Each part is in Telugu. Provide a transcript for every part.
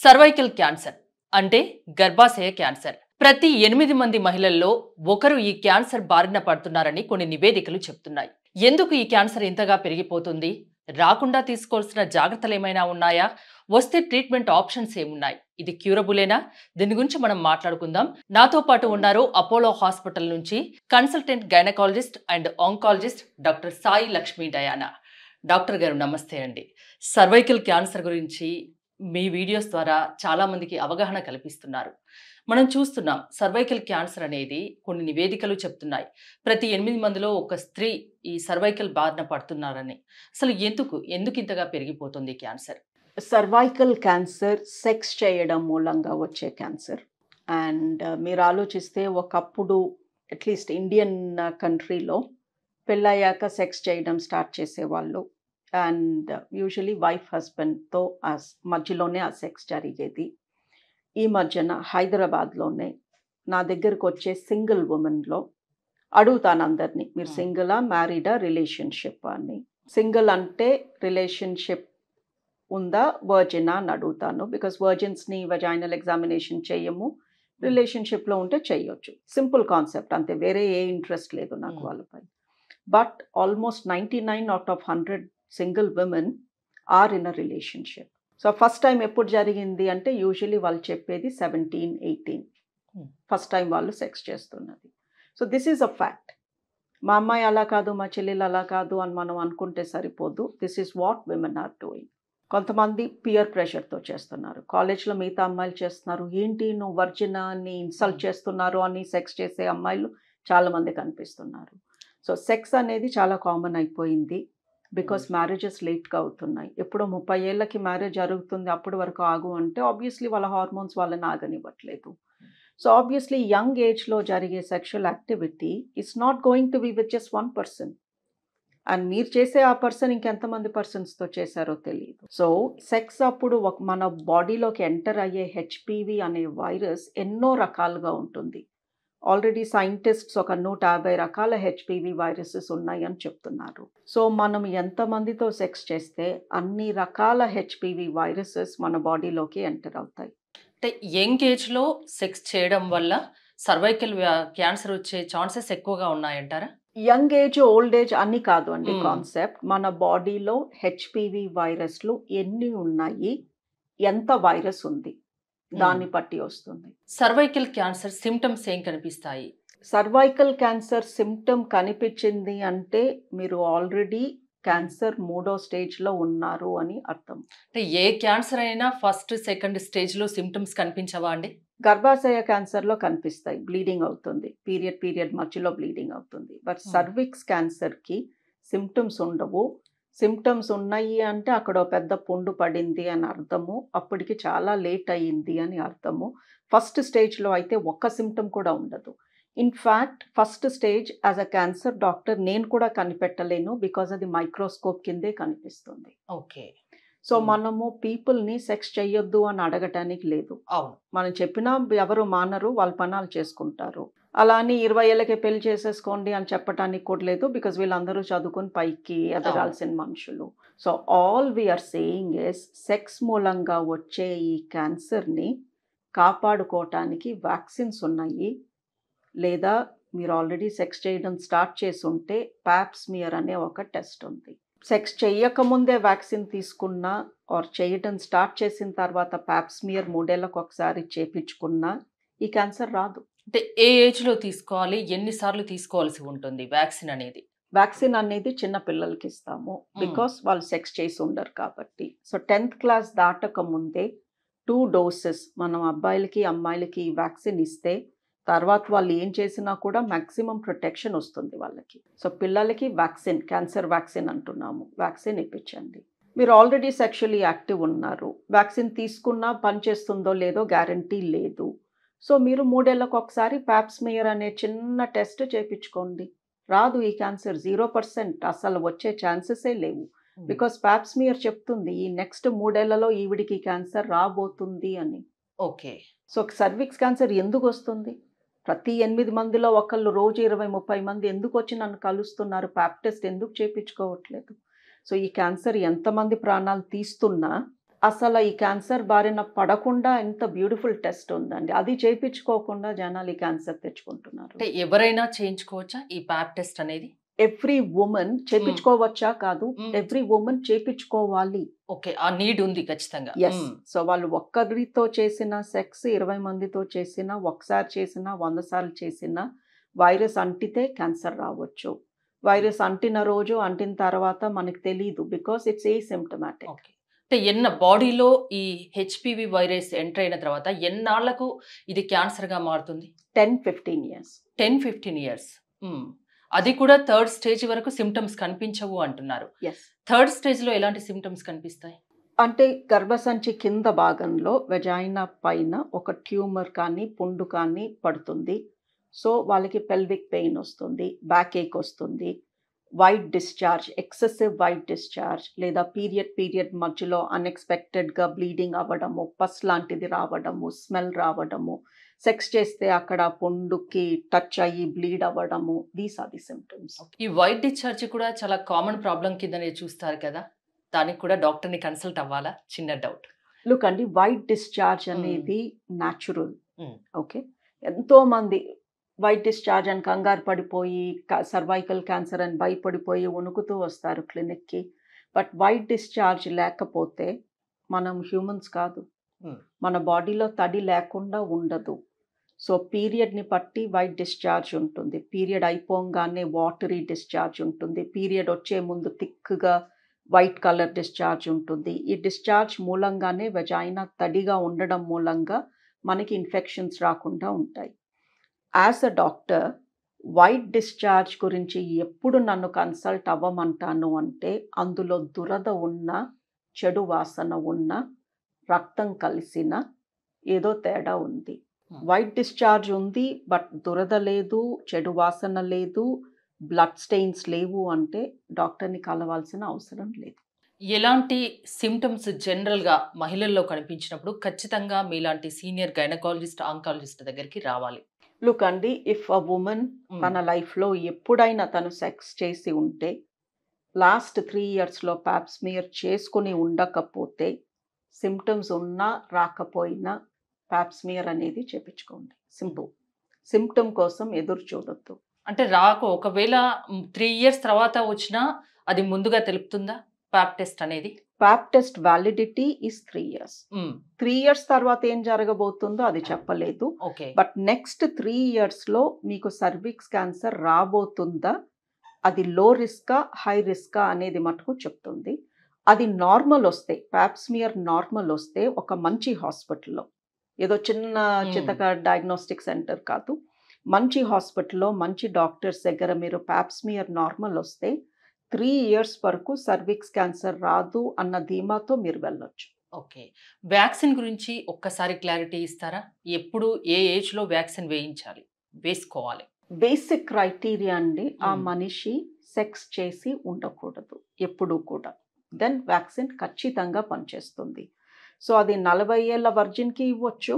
సర్వైకల్ క్యాన్సర్ అంటే గర్భాశయ క్యాన్సర్. ప్రతి 8 మంది మహిళల్లో ఒకరు ఈ క్యాన్సర్ బారిన పడుతున్నారని కొన్ని నివేదికలు చెప్తున్నాయి. ఎందుకు ఈ క్యాన్సర్ ఇంతగా పెరిగిపోతుంది? రాకుండా తీసుకోవాల్సిన జాగ్రత్తలు ఏమైనా ఉన్నాయా? వస్తే ట్రీట్మెంట్ ఆప్షన్స్ ఏమున్నాయి? ఇది క్యూరబులేనా? దీని గురించి మనం మాట్లాడుకుందాం. నాతో పాటు ఉన్నారు అపోలో హాస్పిటల్ నుంచి consultant gynaecologist and oncologist doctor Sai Lakshmi Diana. Doctor గారు నమస్తే అండి. సర్వైకల్ క్యాన్సర్ గురించి మీ వీడియోస్ ద్వారా చాలా మందికి అవగాహన కల్పిస్తున్నారు. మనం చూస్తున్నాం సర్వైకల్ క్యాన్సర్ అనేది కొన్ని నివేదికలు చెప్తున్నాయి. ప్రతి 8 మందిలో ఒక స్త్రీ ఈ సర్వైకల్ బారిన పడుతున్నారని. అసలు ఎందుకు ఇంతగా పెరిగిపోతుంది క్యాన్సర్? సర్వైకల్ క్యాన్సర్ సెక్స్ చేయడం మూలంగా వచ్చే క్యాన్సర్. అండ్ మీరు ఆలోచిస్తే ఒకప్పుడు అట్లీస్ట్ ఇండియన్ కంట్రీలో పెళ్ళయ్యాక సెక్స్ చేయడం స్టార్ట్ చేసేవాళ్ళు. అండ్ యూజువలీ వైఫ్ హస్బెండ్తో మధ్యలోనే ఆ సెక్స్ జరిగేది. ఈ మధ్యన హైదరాబాద్లోనే నా దగ్గరకు వచ్చే సింగిల్ ఉమెన్లో అడుగుతాను అందరినీ, మీరు సింగిలా మ్యారీడా రిలేషన్షిప్ అని. సింగిల్ అంటే రిలేషన్షిప్ ఉందా వర్జినా అని అడుగుతాను. బికాస్ వర్జిన్స్ని వజైనల్ ఎగ్జామినేషన్ చేయము, రిలేషన్షిప్లో ఉంటే చేయొచ్చు. సింపుల్ కాన్సెప్ట్ అంతే, వేరే ఏ ఇంట్రెస్ట్ లేదు నాకు వాళ్ళపై. But almost 99 out of 100 single women are in a relationship. So first time ఎప్పుడు జరిగింది అంటే యూజువలీ వాళ్ళు చెప్పేది 17-18 ఫస్ట్ టైం వాళ్ళు సెక్స్ చేస్తున్నది. So this is a fact. మా అమ్మాయి అలా కాదు, మా చెల్లెలు అలా కాదు అని మనం అనుకుంటే సరిపోదు. This is what women are doing. కొంతమంది పియర్ ప్రెషర్తో చేస్తున్నారు. కాలేజ్లో మిగతా అమ్మాయిలు చేస్తున్నారు, ఏంటి నువ్వు వర్జినా అని ఇన్సల్ట్ చేస్తున్నారు అని సెక్స్ చేసే అమ్మాయిలు చాలామంది కనిపిస్తున్నారు. సో సెక్స్ అనేది చాలా కామన్ అయిపోయింది. బికాస్ మ్యారేజెస్ లేట్గా అవుతున్నాయి. ఎప్పుడో 30 ఏళ్ళకి మ్యారేజ్ జరుగుతుంది, అప్పటి వరకు ఆగు అంటే ఆబ్వియస్లీ వాళ్ళ హార్మోన్స్ వాళ్ళని ఆగనివ్వట్లేదు. సో ఆబ్వియస్లీ యంగ్ ఏజ్లో జరిగే sexual activity it's not going to be with just 1 person. And మీరు చేసే ఆ పర్సన్ ఇంకెంతమంది పర్సన్స్తో చేశారో తెలియదు. సో సెక్స్ అప్పుడు మన బాడీలోకి ఎంటర్ అయ్యే హెచ్పివి అనే వైరస్ ఎన్నో రకాలుగా ఉంటుంది. ఆల్రెడీ సైంటిస్ట్స్ ఒక 150 రకాల హెచ్పివి వైరసెస్ ఉన్నాయి అని చెప్తున్నారు. సో మనం ఎంతమందితో సెక్స్ చేస్తే అన్ని రకాల హెచ్పివి వైరసెస్ మన బాడీలోకి ఎంటర్ అవుతాయి. అంటే యంగ్ ఏజ్లో సెక్స్ చేయడం వల్ల సర్వైకల్ క్యాన్సర్ వచ్చే ఛాన్సెస్ ఎక్కువగా ఉన్నాయంటారా? యంగ్ ఏజ్ ఓల్డ్ ఏజ్ అన్ని కాదు అండి కాన్సెప్ట్. మన బాడీలో హెచ్పివి వైరస్లు ఎన్ని ఉన్నాయి, ఎంత వైరస్ ఉంది దాన్ని బట్టి వస్తుంది. సర్వైకల్ క్యాన్సర్ సిమ్టమ్స్ ఏం కనిపిస్తాయి? సర్వైకల్ క్యాన్సర్ సిమ్టమ్ కనిపించింది అంటే మీరు ఆల్రెడీ క్యాన్సర్ 3వ స్టేజ్లో ఉన్నారు అని అర్థం. అంటే ఏ క్యాన్సర్ అయినా ఫస్ట్ సెకండ్ స్టేజ్లో సిమ్టమ్స్ కనిపించవా అండి? గర్భాశయ క్యాన్సర్లో కనిపిస్తాయి, బ్లీడింగ్ అవుతుంది, పీరియడ్ మధ్యలో బ్లీడింగ్ అవుతుంది. బట్ సర్విక్స్ క్యాన్సర్కి సిమ్టమ్స్ ఉండవు. సిమ్టమ్స్ ఉన్నాయి అంటే అక్కడ పెద్ద పుండు పడింది అని అర్థము, అప్పటికి చాలా లేట్ అయ్యింది అని అర్థము. ఫస్ట్ స్టేజ్లో అయితే ఒక్క సిమ్టమ్ కూడా ఉండదు. In fact first stage as a cancer doctor నేను కూడా కనిపెట్టలేను, బికాజ్ అది మైక్రోస్కోప్ కిందే కనిపిస్తుంది. ఓకే. సో మనము పీపుల్ని సెక్స్ చెయ్యొద్దు అని అడగటానికి లేదు. అవును, మనం చెప్పినా ఎవరు మానరు, వాళ్ళ పనాలు చేసుకుంటారు. అలా అని 20 ఏళ్ళకే పెళ్లి చేసేసుకోండి అని చెప్పటానికి కూడా లేదు, బికాజ్ వీళ్ళందరూ చదువుకుని పైకి ఎదగాల్సిన మనుషులు. So all we are saying is sex మూలంగా వచ్చే ఈ క్యాన్సర్ని కాపాడుకోవటానికి వ్యాక్సిన్స్ ఉన్నాయి. లేదా మీరు ఆల్రెడీ సెక్స్ చేయడం స్టార్ట్ చేసి ఉంటే ప్యాప్స్మియర్ అనే ఒక టెస్ట్ ఉంది. సెక్స్ చేయకముందే వ్యాక్సిన్ తీసుకున్నా ఆర్ చేయడం స్టార్ట్ చేసిన తర్వాత ప్యాప్స్మియర్ 3 ఏళ్ళకు ఒకసారి చేపించుకున్నా ఈ క్యాన్సర్ రాదు. అంటే ఏ ఏజ్లో తీసుకోవాలి, ఎన్నిసార్లు తీసుకోవాల్సి ఉంటుంది వ్యాక్సిన్ అనేది? వ్యాక్సిన్ అనేది చిన్న పిల్లలకి ఇస్తాము, బికాస్ వాళ్ళు సెక్స్ చేసి ఉండరు కాబట్టి. సో 10th క్లాస్ దాటక ముందే 2 doses మనం అబ్బాయిలకి అమ్మాయిలకి ఈ వ్యాక్సిన్ ఇస్తే తర్వాత వాళ్ళు ఏం చేసినా కూడా మ్యాక్సిమం ప్రొటెక్షన్ వస్తుంది వాళ్ళకి. సో పిల్లలకి వ్యాక్సిన్, క్యాన్సర్ వ్యాక్సిన్ అంటున్నాము, వ్యాక్సిన్ ఇప్పించండి. మీరు ఆల్రెడీ సెక్షువల్లీ యాక్టివ్ ఉన్నారు, వ్యాక్సిన్ తీసుకున్నా పనిచేస్తుందో లేదో గ్యారంటీ లేదు. సో మీరు 3 ఏళ్ళకు ఒకసారి ప్యాప్స్మియర్ అనే చిన్న టెస్ట్ చేయించుకోండి. రాదు ఈ క్యాన్సర్, 0%, అసలు వచ్చే ఛాన్సెసే లేవు. బికాస్ ప్యాప్స్మియర్ చెప్తుంది ఈ నెక్స్ట్ 3 ఏళ్లలో ఈవిడికి క్యాన్సర్ రాబోతుంది అని. ఓకే. సో సర్విక్స్ క్యాన్సర్ ఎందుకు వస్తుంది? ప్రతి 8 మందిలో ఒకళ్ళు రోజు 20-30 మంది ఎందుకు వచ్చి నన్ను కలుస్తున్నారు, ప్యాప్ టెస్ట్ ఎందుకు చేయించుకోవట్లేదు? సో ఈ క్యాన్సర్ ఎంతమంది ప్రాణాలు తీస్తున్నా అసలు ఈ క్యాన్సర్ బారిన పడకుండా ఎంత బ్యూటిఫుల్ టెస్ట్ ఉందండి. అది చేయించుకోకుండా జనాలు ఈ క్యాన్సర్ తెచ్చుకుంటున్నారు. అంటే ఎవరైనా చేయించుకోవచ్చా ఈ ప్యాప్ టెస్ట్ అనేది? ఎవ్రీ వుమన్ చేపించుకోవచ్చా కాదు, ఎవ్రీ వుమన్ చేపించుకోవాలి. ఓకే, ఆ నీడ్ ఉంది ఖచ్చితంగా. ఎస్. సో వాళ్ళు ఒక్కరితో చేసిన సెక్స్ 20 మందితో చేసినా, ఒకసారి చేసినా, 100 సార్లు చేసినా వైరస్ అంటితే క్యాన్సర్ రావచ్చు. వైరస్ అంటిన రోజు అంటిన తర్వాత మనకు తెలీదు, బికాస్ ఇట్స్ ఏసిమ్టమాటిక్. ఓకే. అంటే బాడీలో ఈ హెచ్పివి వైరస్ ఎంటర్ అయిన తర్వాత ఎన్నాళ్లకు ఇది క్యాన్సర్ గా మారుతుంది? 10-15 years. 10-15 years. అది కూడా థర్డ్ స్టేజ్ వరకు సిమ్టమ్స్ కనిపించవు అంటున్నారు. ఎస్. థర్డ్ స్టేజ్ లో ఎలాంటి సిమ్టమ్స్ కనిపిస్తాయి? అంటే గర్భసంచి కింద భాగంలో వెజైనా పైన ఒక ట్యూమర్ కానీ పుండు కానీ పడుతుంది. సో వాళ్ళకి పెల్విక్ పెయిన్ వస్తుంది, బ్యాక్ ఏక్ వస్తుంది, white discharge, excessive white discharge, లేదా పీరియడ్ మధ్యలో అన్ఎక్స్పెక్టెడ్గా బ్లీడింగ్ అవ్వడము, పస్ లాంటిది రావడము, స్మెల్ రావడము, సెక్స్ చేస్తే అక్కడ పుండుకి టచ్ అయ్యి బ్లీడ్ అవ్వడము. These are the symptoms. ఈ వైట్ డిశ్చార్జ్ కూడా చాలా కామన్ ప్రాబ్లం కిందనే చూస్తారు కదా, దానికి కూడా డాక్టర్ని కన్సల్ట్ అవ్వాలా? చిన్న డౌట్. లుక్ అండి, వైట్ డిశ్చార్జ్ అనేది న్యాచురల్. ఓకే, ఎంతో మంది వైట్ డిశ్చార్జ్ అని కంగారు పడిపోయి సర్వైకల్ క్యాన్సర్ అని భయపడిపోయి వణుకుతూ వస్తారు క్లినిక్కి. బట్ వైట్ డిశ్చార్జ్ లేకపోతే మనం హ్యూమన్స్ కాదు, మన బాడీలో తడి లేకుండా ఉండదు. సో పీరియడ్ని బట్టి వైట్ డిశ్చార్జ్ ఉంటుంది, పీరియడ్ అయిపోగానే వాటరీ డిశ్చార్జ్ ఉంటుంది, పీరియడ్ వచ్చే ముందు థిక్గా వైట్ కలర్ డిశ్చార్జ్ ఉంటుంది. ఈ డిశ్చార్జ్ మూలంగానే వెజైనా తడిగా ఉండడం మూలంగా మనకి ఇన్ఫెక్షన్స్ రాకుండా ఉంటాయి. As a doctor, white discharge గురించి ఎప్పుడు నన్ను కన్సల్ట్ అవ్వమంటాను అంటే, అందులో దురద ఉన్న, చెడు వాసన ఉన్న, రక్తం కలిసిన ఏదో తేడా ఉంది. వైట్ డిశ్చార్జ్ ఉంది బట్ దురద లేదు, చెడు వాసన లేదు, బ్లడ్ స్టెయిన్స్ లేవు అంటే డాక్టర్ని కలవాల్సిన అవసరం లేదు. ఎలాంటి సిమ్టమ్స్ జనరల్గా మహిళల్లో కనిపించినప్పుడు ఖచ్చితంగా మీలాంటి సీనియర్ గైనకాలజిస్ట్, ఆంకాలజిస్ట్ దగ్గరికి రావాలి? లుక్ అండి, ఇఫ్ అ ఉమెన్ తన లైఫ్లో ఎప్పుడైనా తను సెక్స్ చేసి ఉంటే, లాస్ట్ 3 yearsలో ప్యాప్ స్మియర్ చేసుకుని ఉండకపోతే, సిమ్టమ్స్ ఉన్నా రాకపోయినా ప్యాప్ స్మియర్ అనేది చేపించుకోండి. సింపుల్. సిమ్టమ్ కోసం ఎదురు చూడొద్దు. అంటే ఒకవేళ 3 years తర్వాత వచ్చినా అది ముందుగా తెలుపుతుందా ప్యాప్ టెస్ట్ అనేది? Pap test validity is 3 years. 3 years తర్వాత ఏం జరగబోతుందో అది చెప్పలేదు. బట్ నెక్స్ట్ 3 yearsలో మీకు సర్విక్స్ క్యాన్సర్ రాబోతుందా, అది లో రిస్కా హై రిస్కా అనేది మటుకు చెప్తుంది. అది నార్మల్ వస్తే, ప్యాప్ స్మియర్ నార్మల్ వస్తే ఒక మంచి హాస్పిటల్లో, ఏదో చిన్న చితక డయాగ్నోస్టిక్ సెంటర్ కాదు, మంచి హాస్పిటల్లో మంచి డాక్టర్స్ దగ్గర మీరు ప్యాప్ స్మియర్ నార్మల్ వస్తే 3 years వరకు సర్విక్స్ క్యాన్సర్ రాదు అన్న ధీమాతో మీరు వెళ్ళొచ్చు. ఓకే, వ్యాక్సిన్ గురించి ఒక్కసారి క్లారిటీ ఇస్తారా? ఎప్పుడు ఏ ఏజ్లో వ్యాక్సిన్ వేసుకోవాలి? బేసిక్ క్రైటీరియా అండి, ఆ మనిషి సెక్స్ చేసి ఉండకూడదు ఎప్పుడూ కూడా, దెన్ వ్యాక్సిన్ ఖచ్చితంగా పనిచేస్తుంది. సో అది 40 ఏళ్ళ వర్జిన్కి ఇవ్వచ్చు,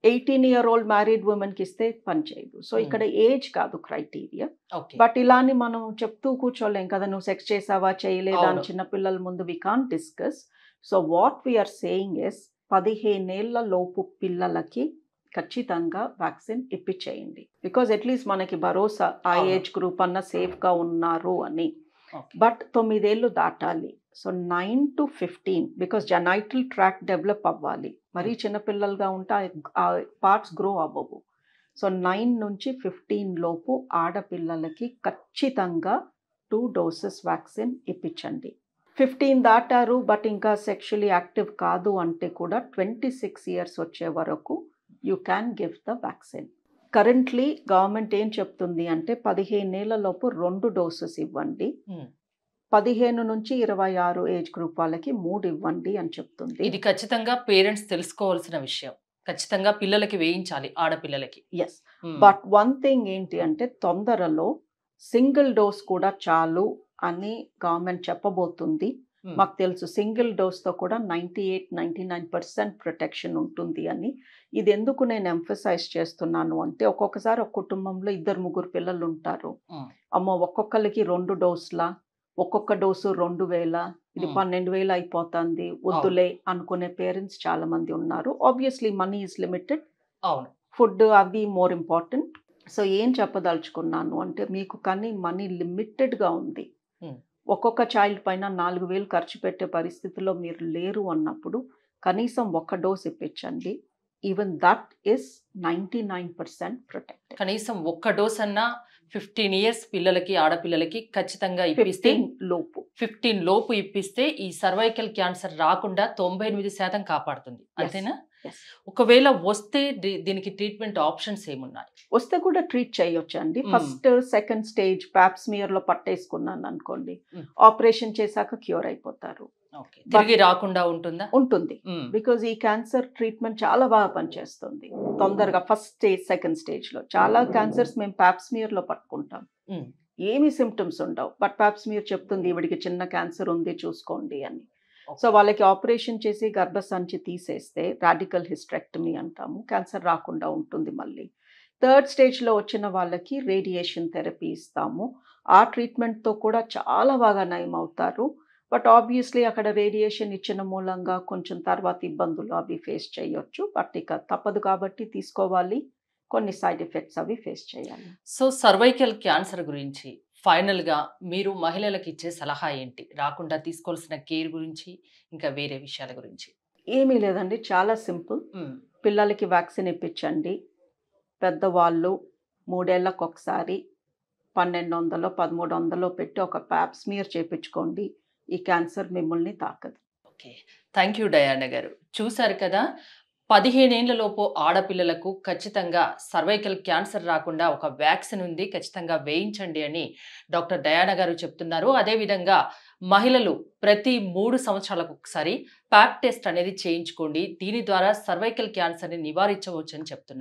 18-year-old మ్యారీడ్ ఉమెన్కి ఇస్తే పనిచేయదు. సో ఇక్కడ ఏజ్ కాదు క్రైటీరియా. బట్ ఇలాని మనం చెప్తూ కూర్చోలేం కదా, నువ్వు సెక్స్ చేసావా చేయలేదా అని చిన్నపిల్లల ముందు we can't discuss. So what we are saying is 15 ఏళ్ల లోపు పిల్లలకి ఖచ్చితంగా వ్యాక్సిన్ ఇప్పించేయండి. బికాజ్ అట్లీస్ట్ మనకి భరోసా ఆ ఏజ్ గ్రూప్ అన్న సేఫ్గా ఉన్నారు అని. బట్ 9 ఏళ్ళు దాటాలి. So 9 to 15, because genital tract develop అవ్వాలి. మరీ చిన్నపిల్లలుగా ఉంటే ఆ పార్ట్స్ గ్రో అవ్వవు. సో 9 నుంచి 15 లోపు ఆడపిల్లలకి ఖచ్చితంగా 2 doses వ్యాక్సిన్ ఇప్పించండి. 15 దాటారు బట్ ఇంకా సెక్షువల్లీ యాక్టివ్ కాదు అంటే కూడా 26 years వచ్చే వరకు you can give the vaccine. Currently government ఏం చెప్తుంది అంటే 15 ఏళ్ల లోపు 2 doses ఇవ్వండి, 15 నుంచి 26 ఏజ్ గ్రూప్ వాళ్ళకి 3 ఇవ్వండి అని చెప్తుంది. ఇది ఖచ్చితంగా పేరెంట్స్ తెలుసుకోవాల్సిన విషయం. ఖచ్చితంగా పిల్లలకి వేయించాలి, ఆడపిల్లలకి. ఎస్, బట్ వన్ థింగ్ ఏంటి అంటే తొందరలో సింగిల్ డోస్ కూడా చాలు అని గవర్నమెంట్ చెప్పబోతుంది. మాకు తెలుసు సింగిల్ డోస్తో కూడా 98-99% ప్రొటెక్షన్ ఉంటుంది అని. ఇది ఎందుకు నేను ఎంఫసైజ్ చేస్తున్నాను అంటే, ఒక్కొక్కసారి ఒక కుటుంబంలో 2-3 పిల్లలు ఉంటారు. అమ్మో ఒక్కొక్కరికి 2 డోసులా, ఒక్కొక్క డోసు 2000, ఇది 12,000 అయిపోతుంది, వద్దులే అనుకునే పేరెంట్స్ చాలా మంది ఉన్నారు. ఆబ్వియస్లీ మనీ ఈజ్ లిమిటెడ్, అవును. ఫుడ్ అవి మోర్ ఇంపార్టెంట్. సో ఏం చెప్పదలుచుకున్నాను అంటే, మీకు కానీ మనీ లిమిటెడ్గా ఉంది, ఒక్కొక్క చైల్డ్ పైన 4,000 ఖర్చు పెట్టే పరిస్థితిలో మీరు లేరు అన్నప్పుడు కనీసం ఒక్క డోస్ ఇప్పించండి. Even that is 99% protected. కనీసం ఒక్క డోస్ అన్నా 15 ఇయర్స్ పిల్లలకి, ఆడపిల్లలకి ఖచ్చితంగా ఇప్పిస్తే 15 లోపు ఇప్పిస్తే ఈ సర్వైకల్ క్యాన్సర్ రాకుండా 98% కాపాడుతుంది. అంతేనా? ఒకవేళ వస్తే దీనికి ట్రీట్మెంట్ ఆప్షన్స్ ఏమున్నాయి? వస్తే కూడా ట్రీట్ చేయొచ్చండి. ఫస్ట్ సెకండ్ స్టేజ్ పాప్స్మియర్ లో పట్టేసుకున్నాను అనుకోండి, ఆపరేషన్ చేశాక క్యూర్ అయిపోతారు. తిరిగి రాకుండా ఉంటుందా? ఉంటుంది. బికాజ్ ఈ క్యాన్సర్ ట్రీట్మెంట్ చాలా బాగా పనిచేస్తుంది తొందరగా. ఫస్ట్ స్టేజ్, సెకండ్ స్టేజ్ లో చాలా క్యాన్సర్స్ మేము పాప్స్మియర్ లో పట్టుకుంటాం, ఏమీ సిమ్టమ్స్ ఉండవు. బట్ పాప్స్మియర్ చెప్తుంది ఈవిడికి చిన్న క్యాన్సర్ ఉంది చూసుకోండి అని. సో వాళ్ళకి ఆపరేషన్ చేసి గర్భసంచి తీసేస్తే రాడికల్ హిస్టరెక్టమీ అంటాము, క్యాన్సర్ రాకుండా ఉంటుంది. మళ్ళీ థర్డ్ స్టేజ్లో వచ్చిన వాళ్ళకి రేడియేషన్ థెరపీ ఇస్తాము. ఆ ట్రీట్మెంట్తో కూడా చాలా బాగా నయం అవుతారు. బట్ ఆబ్వియస్లీ అక్కడ రేడియేషన్ ఇచ్చిన మూలంగా కొంచెం తర్వాత ఇబ్బందులు అవి ఫేస్ చేయొచ్చు. బట్ ఇక తప్పదు కాబట్టి తీసుకోవాలి, కొన్ని సైడ్ ఎఫెక్ట్స్ అవి ఫేస్ చేయాలి. సో సర్వైకల్ క్యాన్సర్ గురించి ఫైనల్గా మీరు మహిళలకు ఇచ్చే సలహా ఏంటి? రాకుండా తీసుకోవాల్సిన కేర్ గురించి, ఇంకా వేరే విషయాల గురించి? ఏమీ లేదండి, చాలా సింపుల్. పిల్లలకి వ్యాక్సిన్ ఇప్పించండి. పెద్దవాళ్ళు 3 ఏళ్లకు ఒకసారి 1200 1300 పెట్టి ఒక పాప్స్మియర్ చేయించుకోండి. ఈ క్యాన్సర్ మిమ్మల్ని తాకదు. ఓకే, థ్యాంక్ యూ డయానా గారు. చూసారు కదా, 15 ఏళ్లలోపు ఆడపిల్లలకు ఖచ్చితంగా సర్వైకల్ క్యాన్సర్ రాకుండా ఒక వ్యాక్సిన్ ఉంది, ఖచ్చితంగా వేయించండి అని డాక్టర్ డయానా గారు చెప్తున్నారు. అదేవిధంగా మహిళలు ప్రతి 3 సంవత్సరాలకు ఒకసారి ప్యాప్ టెస్ట్ అనేది చేయించుకోండి. దీని ద్వారా సర్వైకల్ క్యాన్సర్ని నివారించవచ్చు అని చెప్తున్నారు.